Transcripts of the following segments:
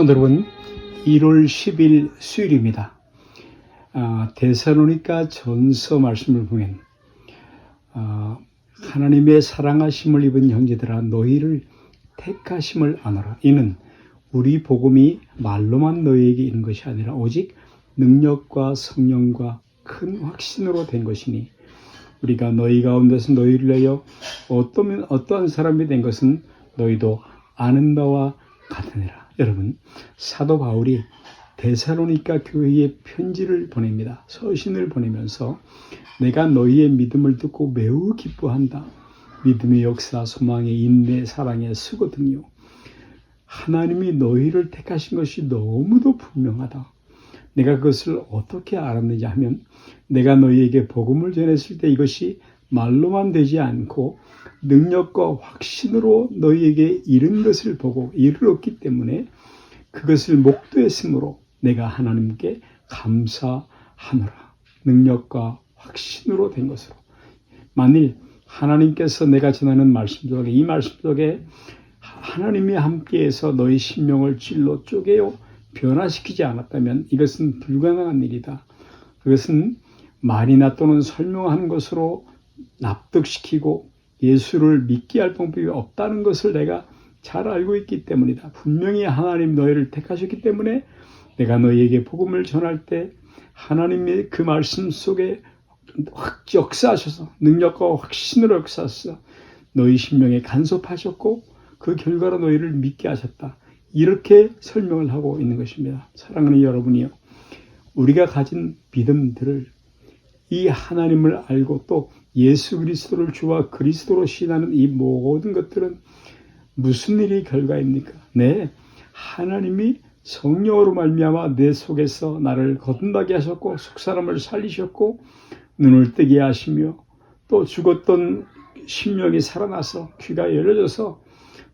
오늘은 1월 10일 수요일입니다. 데살로니가 전서 말씀을 보면 하나님의 사랑하심을 입은 형제들아 너희를 택하심을 아노라. 이는 우리 복음이 말로만 너희에게 있는 것이 아니라 오직 능력과 성령과 큰 확신으로 된 것이니 우리가 너희 가운데서 너희를 위하여 어떠한 사람이 된 것은 너희도 아는 바와 같으니라. 여러분, 사도 바울이 데살로니가 교회에 편지를 보냅니다. 서신을 보내면서 내가 너희의 믿음을 듣고 매우 기뻐한다. 믿음의 역사, 소망의 인내, 사랑의 수고 등요. 하나님이 너희를 택하신 것이 너무도 분명하다. 내가 그것을 어떻게 알았느냐 하면 내가 너희에게 복음을 전했을 때 이것이 말로만 되지 않고 능력과 확신으로 너희에게 이른 것을 보고 이르렀기 때문에 그것을 목도했으므로 내가 하나님께 감사하노라. 능력과 확신으로 된 것으로. 만일 하나님께서 내가 전하는 말씀 속에 이 말씀 속에 하나님이 함께해서 너희 심령을 찔러 쪼개어 변화시키지 않았다면 이것은 불가능한 일이다. 그것은 말이나 또는 설명하는 것으로 납득시키고 예수를 믿게 할 방법이 없다는 것을 내가 잘 알고 있기 때문이다. 분명히 하나님 너희를 택하셨기 때문에 내가 너희에게 복음을 전할 때 하나님의 그 말씀 속에 확 역사하셔서 능력과 확신으로 역사하셔서 너희 심령에 간섭하셨고 그 결과로 너희를 믿게 하셨다. 이렇게 설명을 하고 있는 것입니다. 사랑하는 여러분이요, 우리가 가진 믿음들을 이 하나님을 알고 또 예수 그리스도를 주와 그리스도로 신하는 이 모든 것들은 무슨 일이 결과입니까? 네, 하나님이 성령으로 말미암아 내 속에서 나를 거듭나게 하셨고 속사람을 살리셨고 눈을 뜨게 하시며 또 죽었던 심령이 살아나서 귀가 열려져서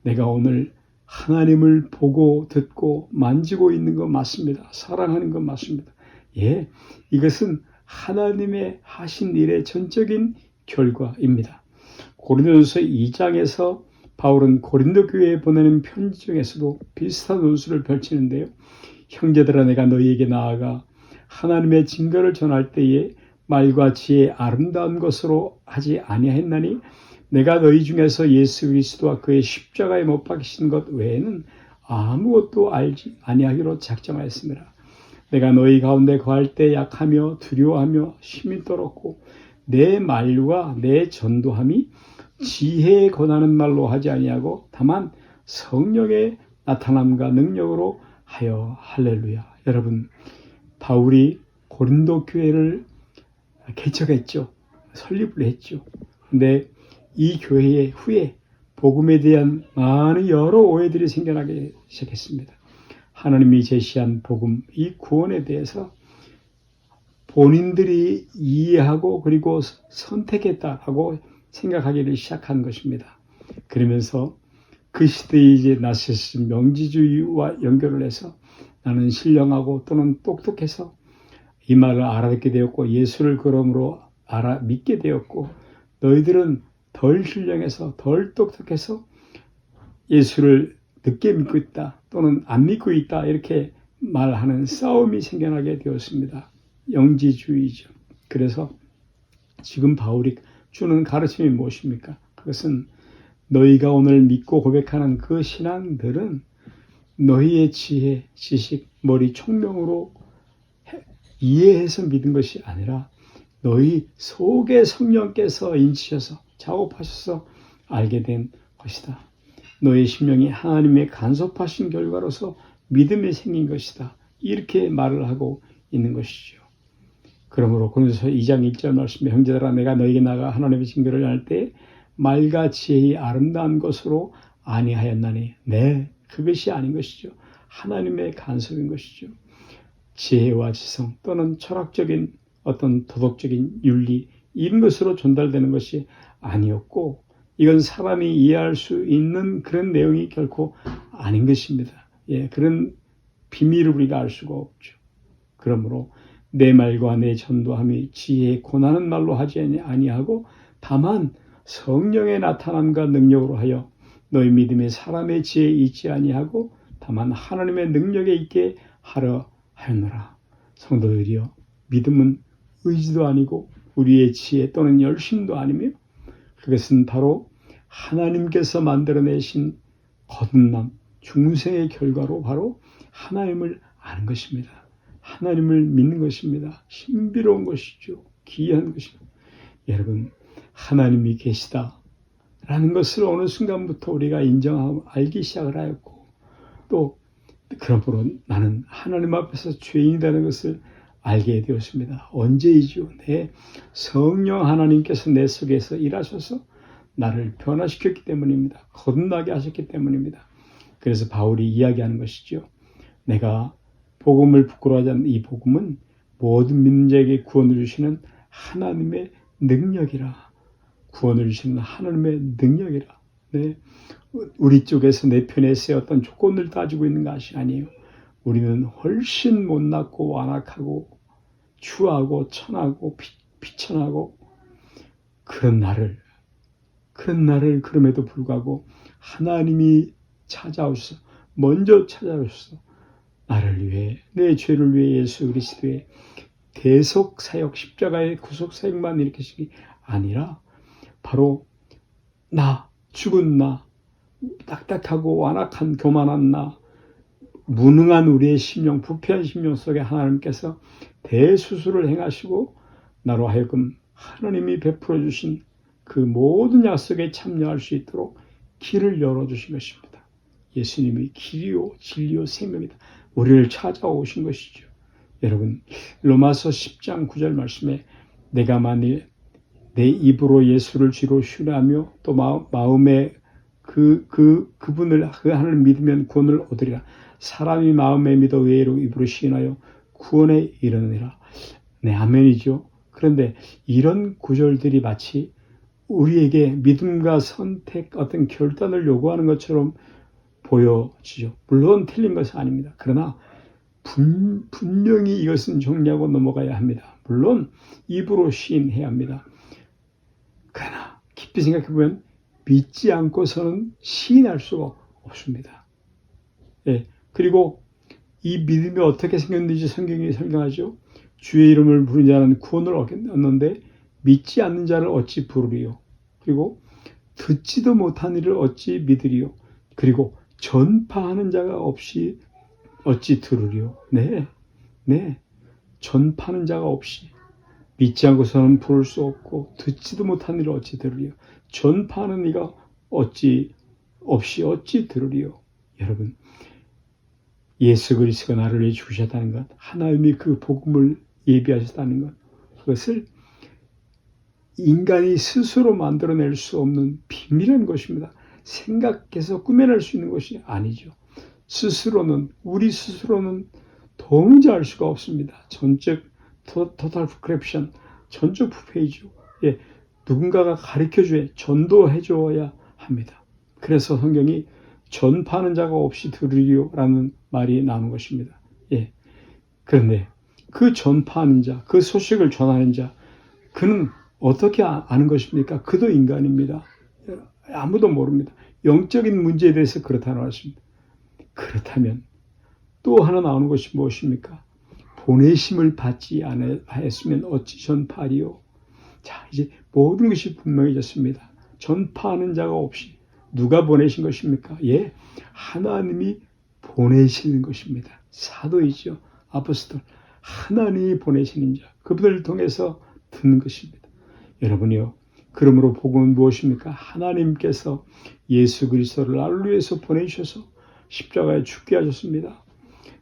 내가 오늘 하나님을 보고 듣고 만지고 있는 것 맞습니다. 사랑하는 것 맞습니다. 예, 이것은 하나님의 하신 일의 전적인 결과입니다. 고린도전서 2장에서 바울은 고린도 교회에 보내는 편지 중에서도 비슷한 논술을 펼치는데요. 형제들아 내가 너희에게 나아가 하나님의 증거를 전할 때에 말과 지혜 아름다운 것으로 하지 아니하였나니 내가 너희 중에서 예수 그리스도와 그의 십자가에 못 박히신 것 외에는 아무것도 알지 아니하기로 작정하였습니다. 내가 너희 가운데 거할 때 약하며 두려워하며 심히 떨었고 내 말과 내 전도함이 지혜에 권하는 말로 하지 아니하고 다만 성령의 나타남과 능력으로 하여 할렐루야. 여러분, 바울이 고린도 교회를 개척했죠. 설립을 했죠. 근데 이 교회의 후에 복음에 대한 많은 여러 오해들이 생겨나기 시작했습니다. 하나님이 제시한 복음, 이 구원에 대해서 본인들이 이해하고 그리고 선택했다라고 생각하기를 시작한 것입니다. 그러면서 그 시대에 이제 나시스 명지주의와 연결을 해서 나는 신령하고 또는 똑똑해서 이 말을 알아듣게 되었고 예수를 그러므로 믿게 되었고 너희들은 덜 신령해서 덜 똑똑해서 예수를 늦게 믿고 있다 또는 안 믿고 있다 이렇게 말하는 싸움이 생겨나게 되었습니다. 영지주의죠. 그래서 지금 바울이 주는 가르침이 무엇입니까? 그것은 너희가 오늘 믿고 고백하는 그 신앙들은 너희의 지혜, 지식, 머리, 총명으로 이해해서 믿은 것이 아니라 너희 속에 성령께서 인치셔서 작업하셔서 알게 된 것이다. 너희 심령이 하나님의 간섭하신 결과로서 믿음이 생긴 것이다. 이렇게 말을 하고 있는 것이죠. 그러므로 고린도서 2장 1절 말씀에 형제들아 내가 너희에게 나가 하나님의 증거를 할 때 말과 지혜의 아름다운 것으로 아니하였나니 네, 그것이 아닌 것이죠. 하나님의 간섭인 것이죠. 지혜와 지성 또는 철학적인 어떤 도덕적인 윤리 이런 것으로 전달되는 것이 아니었고 이건 사람이 이해할 수 있는 그런 내용이 결코 아닌 것입니다. 예, 그런 비밀을 우리가 알 수가 없죠. 그러므로 내 말과 내 전도함이 지혜에 권하는 말로 하지 아니하고 다만 성령의 나타남과 능력으로 하여 너희 믿음에 사람의 지혜에 있지 아니하고 다만 하나님의 능력에 있게 하려 하였노라. 성도들이여, 믿음은 의지도 아니고 우리의 지혜 또는 열심도 아니며 그것은 바로 하나님께서 만들어내신 거듭남, 중생의 결과로 바로 하나님을 아는 것입니다. 하나님을 믿는 것입니다. 신비로운 것이죠. 귀한 것입니다. 여러분, 하나님이 계시다라는 것을 어느 순간부터 우리가 인정하고 알기 시작을 하였고, 또 그러므로 나는 하나님 앞에서 죄인이라는 것을 알게 되었습니다. 언제이죠? 성령 하나님께서 내 속에서 일하셔서 나를 변화시켰기 때문입니다. 거듭나게 하셨기 때문입니다. 그래서 바울이 이야기하는 것이죠. 내가 복음을 부끄러워하지 않는 이 복음은 모든 믿는 자에게 구원을 주시는 하나님의 능력이라. 구원을 주시는 하나님의 능력이라. 네. 우리 쪽에서 내 편에 세웠던 조건을 따지고 있는 것이 아니에요. 우리는 훨씬 못났고 완악하고 추하고 천하고 비천하고 그런 나를 그럼에도 불구하고 하나님이 찾아오셔서 먼저 찾아오셔서 나를 위해 내 죄를 위해 예수 그리스도의 대속사역 십자가의 구속사역만 일으키시기 아니라 바로 나 죽은 나 딱딱하고 완악한 교만한 나 무능한 우리의 심령 부패한 심령 속에 하나님께서 대수술을 행하시고 나로 하여금 하나님이 베풀어 주신 그 모든 약속에 참여할 수 있도록 길을 열어주신 것입니다. 예수님이 길이요 진리요 생명이다. 우리를 찾아오신 것이죠. 여러분, 로마서 10장 9절 말씀에 내가 만일 내 입으로 예수를 주로 신뢰하며 또 마음에 그분을 그 하나님을 믿으면 구원을 얻으리라. 사람이 마음에 믿어 외로 입으로 시인하여 구원에 이르느니라. 네, 아멘이죠. 그런데 이런 구절들이 마치 우리에게 믿음과 선택, 어떤 결단을 요구하는 것처럼 보여지죠. 물론 틀린 것은 아닙니다. 그러나 분명히 이것은 정리하고 넘어가야 합니다. 물론 입으로 시인해야 합니다. 그러나 깊이 생각해보면 믿지 않고서는 시인할 수가 없습니다. 예, 그리고 이 믿음이 어떻게 생겼는지 성경이 설명하죠. 주의 이름을 부르는 자는 구원을 얻는데 믿지 않는 자를 어찌 부르리요. 그리고 듣지도 못한 이를 어찌 믿으리요. 그리고 전파하는 자가 없이 어찌 들으리요. 네. 전파하는 자가 없이 믿지 않고서는 부를 수 없고 듣지도 못한 이를 어찌 들으리요. 전파하는 이가 어찌 들으리요. 여러분, 예수 그리스도가 나를 위해 죽으셨다는 것, 하나님이 그 복음을 예비하셨다는 것, 그것을 인간이 스스로 만들어낼 수 없는 비밀한 것입니다. 생각해서 꾸며낼 수 있는 것이 아니죠. 우리 스스로는 도무지 알 수가 없습니다. 토탈 크랩션, 전적 부패이죠. 예, 누군가가 가르쳐줘야, 전도해줘야 합니다. 그래서 성경이 전파하는 자가 없이 들으리요라는 말이 나오는 것입니다. 예. 그런데 그 전파하는 자, 그 소식을 전하는 자, 그는 어떻게 아는 것입니까? 그도 인간입니다. 아무도 모릅니다. 영적인 문제에 대해서 그렇다는 것입니다. 그렇다면 또 하나 나오는 것이 무엇입니까? 보내심을 받지 않았으면 어찌 전파하리요? 자, 이제 모든 것이 분명해졌습니다. 전파하는 자가 없이 누가 보내신 것입니까? 예, 하나님이 보내시는 것입니다. 사도이죠. 아포스톨. 하나님이 보내시는 자. 그분을 통해서 듣는 것입니다. 여러분이요. 그러므로 복음은 무엇입니까? 하나님께서 예수 그리스도를 나를 위해서 보내주셔서 십자가에 죽게 하셨습니다.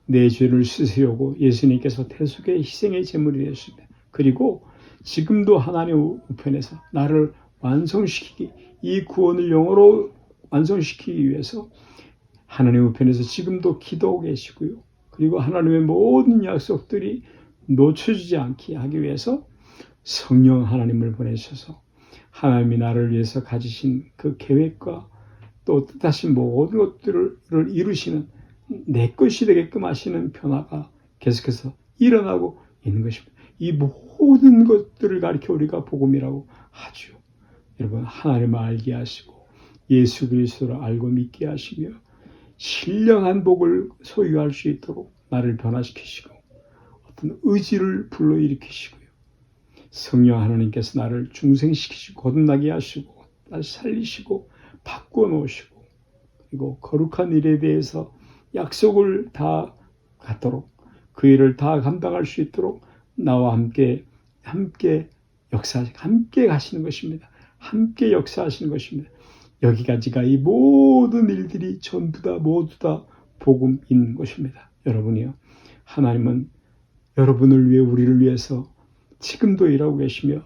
내 죄를 씻으려고 예수님께서 대속의 희생의 제물이 되었습니다. 그리고 지금도 하나님 우편에서 나를 완성시키기, 이 구원을 영어로 완성시키기 위해서 하나님 우편에서 지금도 기도하고 계시고요. 그리고 하나님의 모든 약속들이 놓쳐지지 않게 하기 위해서 성령 하나님을 보내셔서 하나님이 나를 위해서 가지신 그 계획과 또 뜻하신 모든 것들을 이루시는 내 것이 되게끔 하시는 변화가 계속해서 일어나고 있는 것입니다. 이 모든 것들을 가리켜 우리가 복음이라고 하죠. 여러분, 하나님을 알게 하시고 예수 그리스도를 알고 믿게 하시며 신령한 복을 소유할 수 있도록 나를 변화시키시고 어떤 의지를 불러일으키시고요. 성령 하나님께서 나를 중생시키시고 거듭나게 하시고 다시 살리시고 바꾸어 놓으시고 그리고 거룩한 일에 대해서 약속을 다 갖도록 그 일을 다 감당할 수 있도록 나와 함께 함께 가시는 것입니다. 함께 역사하시는 것입니다. 여기까지가 이 모든 일들이 모두 다 복음인 것입니다. 여러분이요. 하나님은 여러분을 위해 우리를 위해서 지금도 일하고 계시며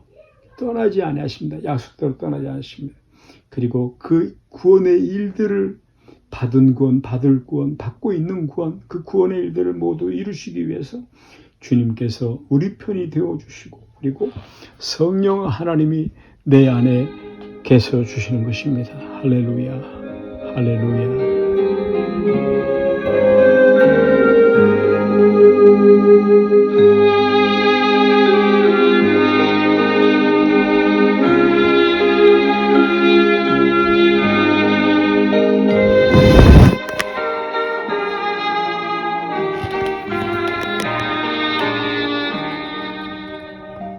떠나지 아니하십니다. 약속대로 떠나지 않으십니다. 그리고 그 구원의 일들을 받은 구원, 받을 구원, 받고 있는 구원, 그 구원의 일들을 모두 이루시기 위해서 주님께서 우리 편이 되어주시고 그리고 성령 하나님이 내 안에 계셔 주시는 것입니다. 할렐루야, 할렐루야.